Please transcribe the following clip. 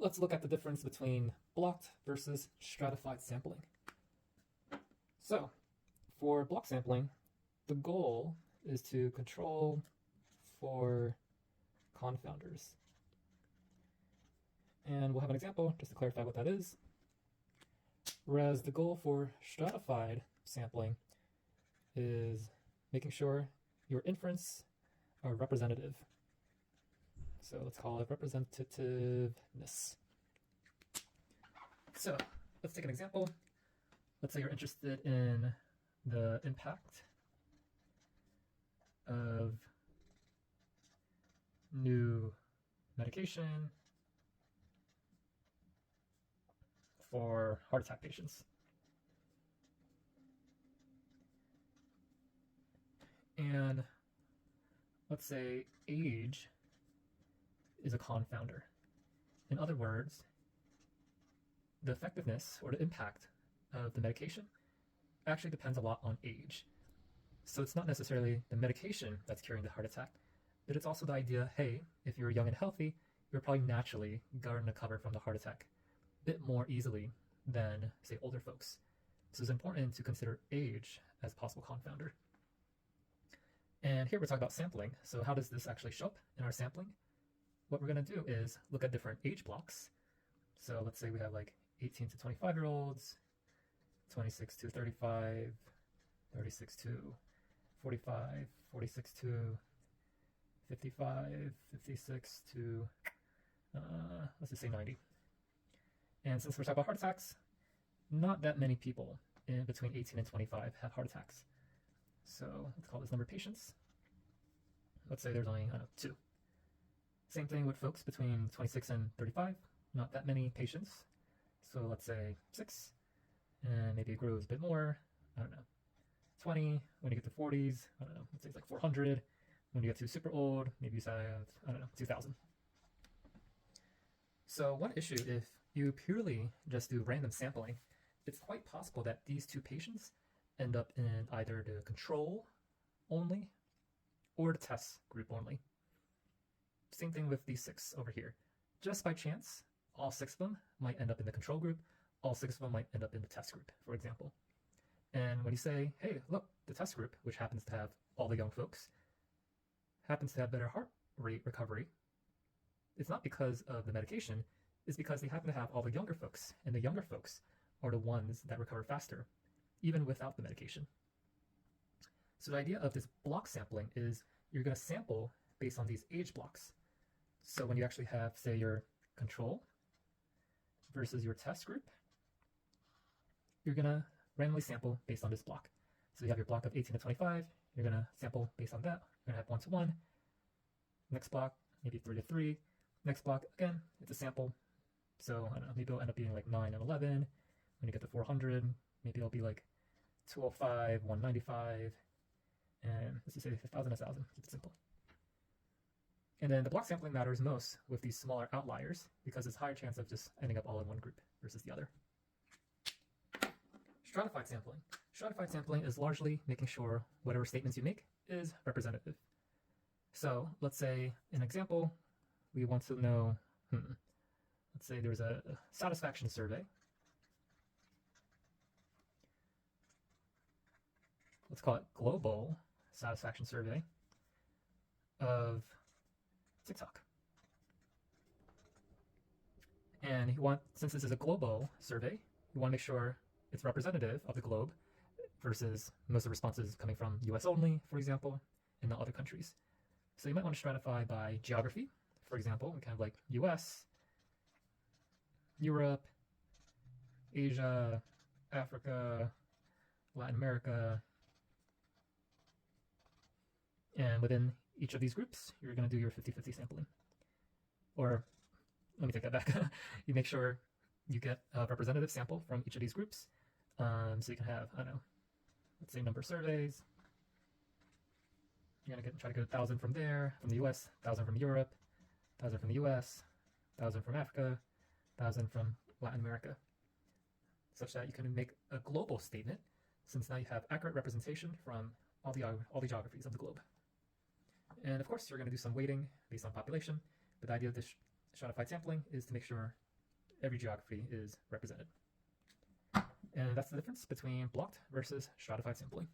let's look at the difference between blocked versus stratified sampling. So, for block sampling, the goal is to control for confounders. And we'll have an example just to clarify what that is. Whereas the goal for stratified sampling is making sure your inference are representative. So let's call it representativeness. So let's take an example. Let's say you're interested in the impact of new medication for heart attack patients. And let's say age is a confounder. In other words, the effectiveness or the impact of the medication actually depends a lot on age. So it's not necessarily the medication that's curing the heart attack, but it's also the idea, hey, if you're young and healthy, you're probably naturally going to recover from the heart attack a bit more easily than, say, older folks. So it's important to consider age as a possible confounder. And here we're talking about sampling. So how does this actually show up in our sampling? What we're going to do is look at different age blocks. So let's say we have like 18 to 25-year-olds, 26 to 35, 36 to 45, 46 to 55, 56 to, let's just say 90. And since we're talking about heart attacks, not that many people in between 18 and 25 have heart attacks. So let's call this number of patients. Let's say there's only, 2. Same thing with folks between 26 and 35, not that many patients. So let's say 6, and maybe it grows a bit more, 20. When you get to 40s, let's say it's like 400. When you get to super old, maybe you have, 2,000. So one issue, if you purely just do random sampling, it's quite possible that these 2 patients end up in either the control only or the test group only. Same thing with these 6 over here. Just by chance, all 6 of them might end up in the control group, all 6 of them might end up in the test group, for example. And when you say, hey, look, the test group, which happens to have all the young folks, happens to have better heart rate recovery, it's not because of the medication, it's because they happen to have all the younger folks, and the younger folks are the ones that recover faster, even without the medication. So the idea of this block sampling is you're going to sample based on these age blocks. So when you actually have, say, your control versus your test group, you're going to randomly sample based on this block. So you have your block of 18 to 25, you're going to sample based on that. You're going to have 1 to 1. Next block, maybe 3 to 3. Next block, again, it's a sample. So I don't know, maybe it'll end up being like 9 and 11. When you get to 400, maybe it'll be like 205, 195, and let's just say 1,000, 1,000. Keep it simple. And then the block sampling matters most with these smaller outliers because it's a higher chance of just ending up all in one group versus the other. Stratified sampling. Stratified sampling is largely making sure whatever statements you make is representative. So let's say, an example, we want to know, let's say there's a satisfaction survey. Let's call it global satisfaction survey of TikTok. And since this is a global survey, you want to make sure it's representative of the globe versus most of the responses coming from US only, for example, and not other countries. So you might want to stratify by geography. For example, we kind of like US, Europe, Asia, Africa, Latin America. And within each of these groups, you're going to do your 50-50 sampling. Or, let me take that back. You make sure you get a representative sample from each of these groups. So you can have, let's say number of surveys. You're going to try to get 1,000 from there, from the US, 1,000 from Europe, 1,000 from the US, 1,000 from Africa, 1,000 from Latin America, such that you can make a global statement, since now you have accurate representation from all the geographies of the globe. And of course, you're going to do some weighting based on population, but the idea of this stratified sampling is to make sure every geography is represented. And that's the difference between blocked versus stratified sampling.